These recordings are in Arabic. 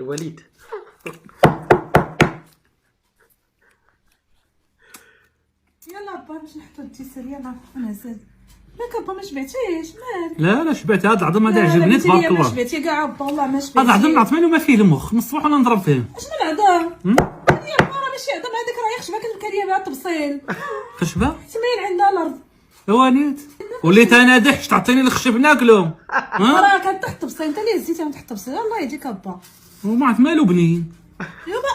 الوليد. يلا با باش نحطو التيسير. يلا انا زاد ياك با ما شبعتيش مالك؟ لا شبعت. هاد العظم هذا عجبني تبارك الله. ما شبعتي كاع با والله ما شبعتي. هاد العظم نعطي له ما فيه المخ من الصباح وانا نضرب فيه. اش من عظم؟ هي راه ماشي عظم هذاك راه يخشبه كنبكى بها التبصيل. خشبه تمين عندها الارض. وليد وليت انا دحش تعطيني الخشب ناكلهم. راه كان تحت التبصيل انت اللي هزيتها من تحت التبصيل. الله يهديك با. وما عرفت مالو بنين. يابا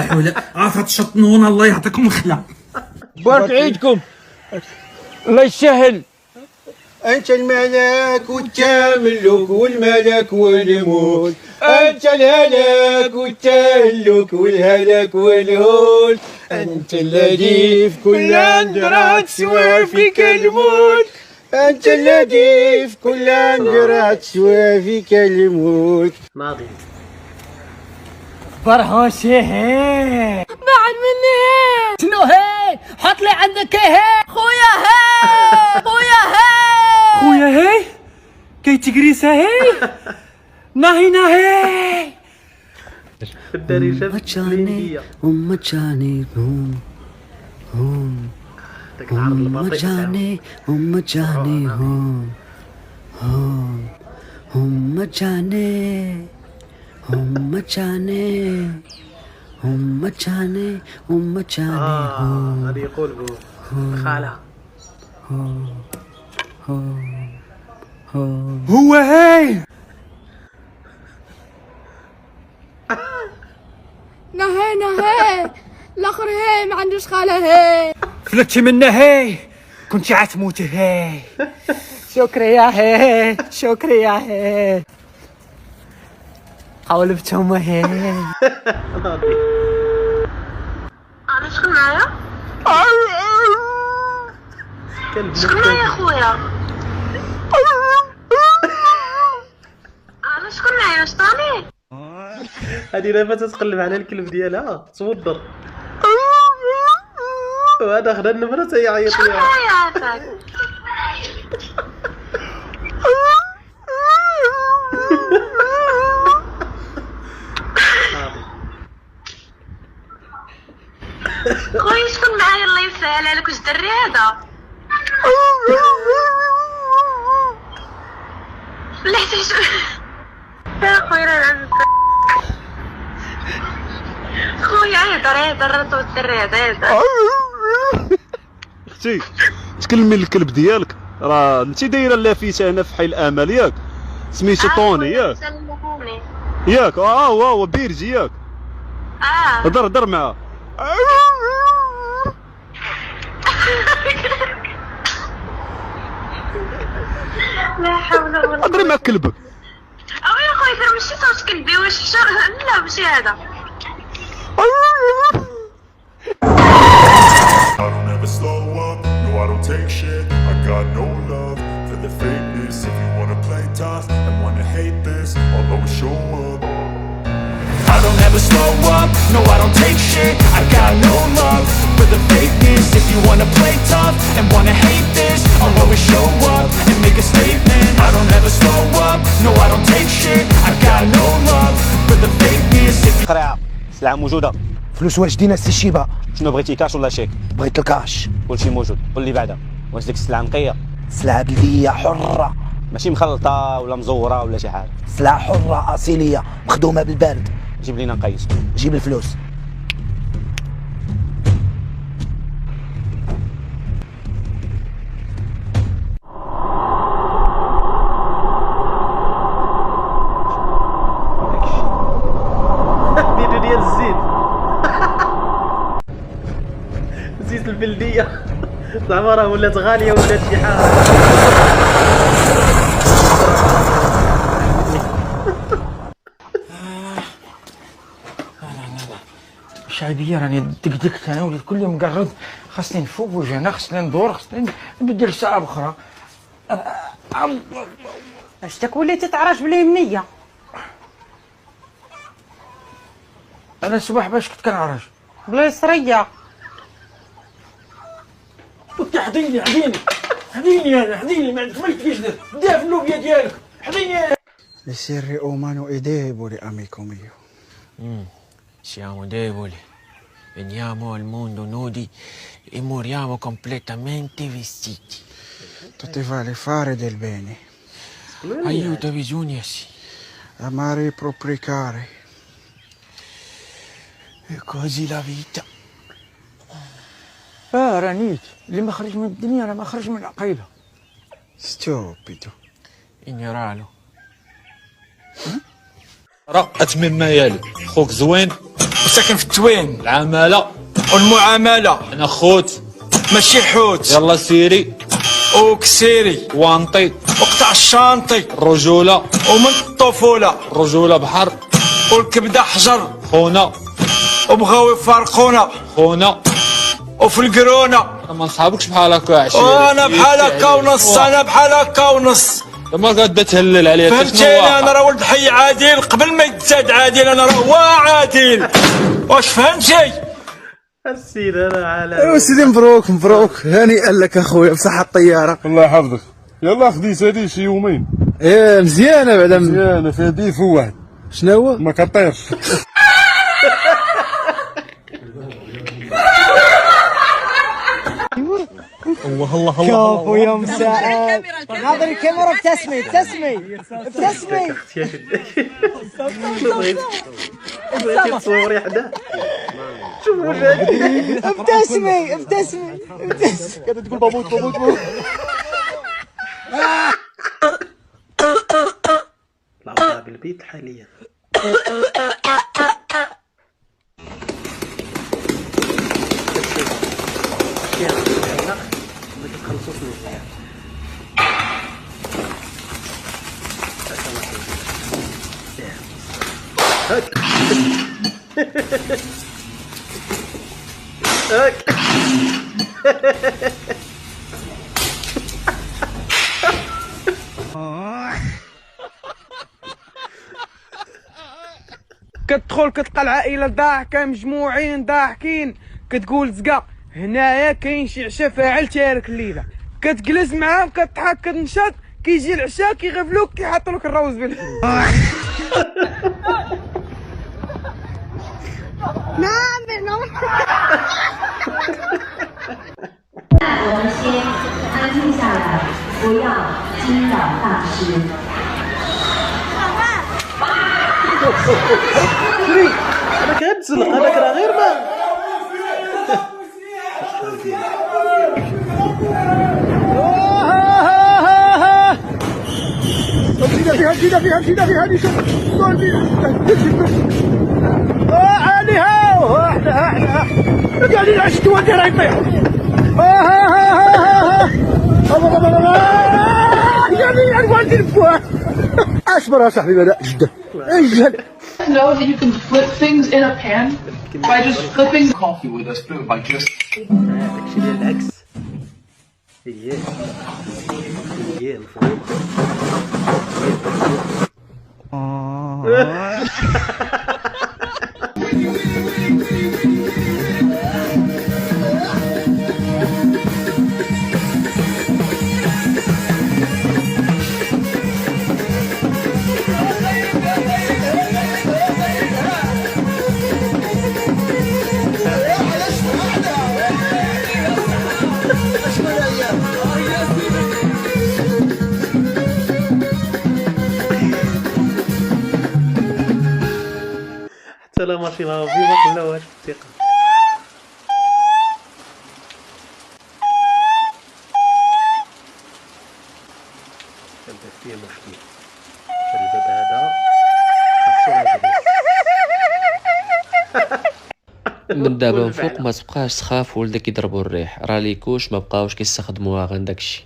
حول عرفت تشطنون. الله يعطيكم الخلا. بارك عيدكم الله يسهل. أنت الملك والتملك والملك والملك، أنت الهلك والتهلك والهلك والهول، أنت الذي في كل أندرة تسوى فيك الملك، أنت الذي في كل أندرة تسوى فيك الملك. ماضي برهوشي هي بعد مني هي. شنو هي؟ حط لي عندك هي خويا هي خويا هي خويا هي كي تقريسه هي ناهي ناهي في الدارجه الهنديه. جاني هوم هوم داك العرض الباطئ جاني هوم هوم جاني هذا يقول بو خالها. هو هي نهي الاخر هي ما عندوش خاله هي. فلتي منا هي كنتي عتموتي هي. شكري يا هي شكري يا هي قولبتهم هي. أنا شكون معايا؟ شكون معايا خويا؟ أنا شكون معايا شطاني؟ هذه دابا تتقلب على الكلب ديالها توضر. وهذا خدا النمره تيعيط شكون ليها. معايا عافاك؟ خويا شكون معايا الله يسهل عليك واش دري هذا؟ لا حتى شو يا خويا راه خويا هضر راه توتر هضر. اختي تكلمي للكلب ديالك، راه انت دايره لافته هنا في حي الامل ياك؟ سميتو طوني ياك؟ ياك هو بيرجي ياك؟ هضر معاه. لا حول ولا قوة. هضري مع كلبك. يا خويا دابا ماشي صوت كلبي واش حشر. لا ماشي هذا. I don't ever slow up, no I don't take shit. I got no love for the fakeness. If you wanna play tough and wanna hate this, I'll always show up. I don't ever slow up, no I don't take shit. I got no love for the fakeness. If you wanna play tough and wanna hate this, I'll always show up and make a statement. I don't ever slow up, no I don't take shit. I got no love for the fakeness. If you قرعه سلعه موجوده. فلوس واش دينا السي شيبه؟ شنو بغيتي كاش ولا شيك؟ بغيت الكاش. كلشي موجود. قول لي بعدا واش ديك السلعه نقيه؟ سلعة بلدية حرة، ماشي مخلطه ولا مزوره ولا شي حاجه؟ سلعة حرة أصيلية مخدومة بالبارد. جيب لينا نقيس. جيب الفلوس. ديروا ديال الزيت. زيت البلديه زعما راه ولات غاليه ولات شي حاجه. الشعبيه راني دقدقت انا وليت كل يوم مقرب. خاصني نفوق وجهنا، خاصني ندور، خاصني نبدل ساعه اخرى. عشتك وليتي تعرج باليمنيه. انا الصباح باش كنت كنعرج باليسريه. قلت حضيني حضيني حضيني انا حضيني ما عندك ما تجيش دير في اللوبيا ديالك حضيني. Essere umano e debole, amico mio. Siamo deboli, veniamo al mondo nudi e moriamo completamente vestiti. Tu ti vale fare del bene, Aiuto, bisogna sì. amare e propri cari. E così la vita. رانيت اللي ما خرج من الدنيا انا ما خرج من العقيله. ستوبيدو. Ignoralo. رقت مما يلي. خوك زوين وساكن في التوين. العمالة والمعامله. انا خوت ماشي حوت. يلا سيري وكسيري. وانطي وقطع الشانطي. الرجولة ومن الطفوله. الرجولة بحر والكبده حجر. خونا وبغاو يفارقونا. خونا وفي القرونه. انا ما نصحابكش بحال هكا عشيري. وانا بحال هكا ونص. انا بحال هكا ونص. ما قاعد تهلل عليا. فهمتيني؟ انا راه ولد حي عادل قبل ما يتزاد عادل. انا راه هو عادل. واش فهمتي؟ السيد انا على ايوا سيدي مبروك مبروك هانيئا لك اخويا بصحة الطيارة. الله يحفظك. يلا خديت هذه شي يومين. ايه مزيانة بعدا. مزيانه فيها ديفو واحد. شنو هو؟ ما كطيرش. كفو يا مساعد. ناظر الكاميرا ابتسمي ابتسمي ابتسمي. بغيتي تصوري حدا شوف وجهك. ابتسمي ابتسمي ابتسمي. قاعد تقول بموت بموت بموت. العطاء بالبيت حاليا. كتدخل كتلقى العائله ضاحكه مجموعين ضاحكين. كتقول زقا هنايا كاين شي عشاء فاعل تارك الليله. كتجلس معاهم كتضحك كتنشط. كيجي العشاء كيغفلوك كيحطوا لك الروز انا كنتزلق هذاك راه غير ما جينا فيها عليها احنا قاعدين عشت ودي راه يطيح. يعني الوالدين بوها. اصبر يا صاحبي بدا جدا. اجهل. Know that you can flip things in a pan by just flipping coffee with a spoon by just داكشي ديال العكس. هي المفروض. حتى لا ماشينا في ما خلاوهاش الثقة. كانت فيه مشكل. الباب هذا من دابا من فوق ما تبقاش تخاف ولدك يضربوا الريح. راه ليكوش ما بقاوش كيستخدموها غير داكشي.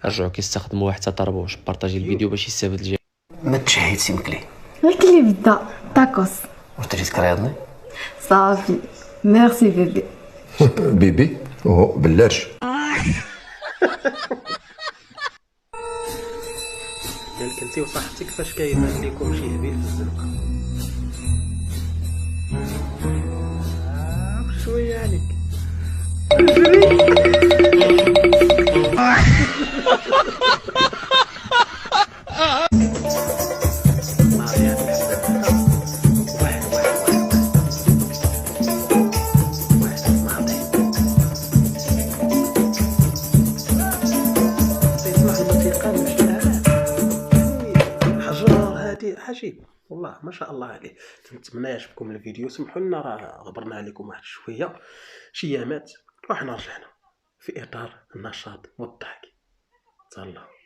رجعوا كيستخدموها حتى طربوش. بارطاجي الفيديو باش يستافد الجميع. ما تشهيت سمكلي الكلي بدا تاكوس. وتريد كريضني صافي ميرسي بيبي. بيبي اوه بلاش. قالك انت وصاحبتك فاش كاين ليكم شي هبيل في الزنقة. شوية عليك. عجيب والله ما شاء الله عليه. نتمنى يعجبكم الفيديو. سمحوا لنا راه غبرنا عليكم واحد شويه شيامات، وحنا رجعنا في اطار النشاط والضحك. تهلاو.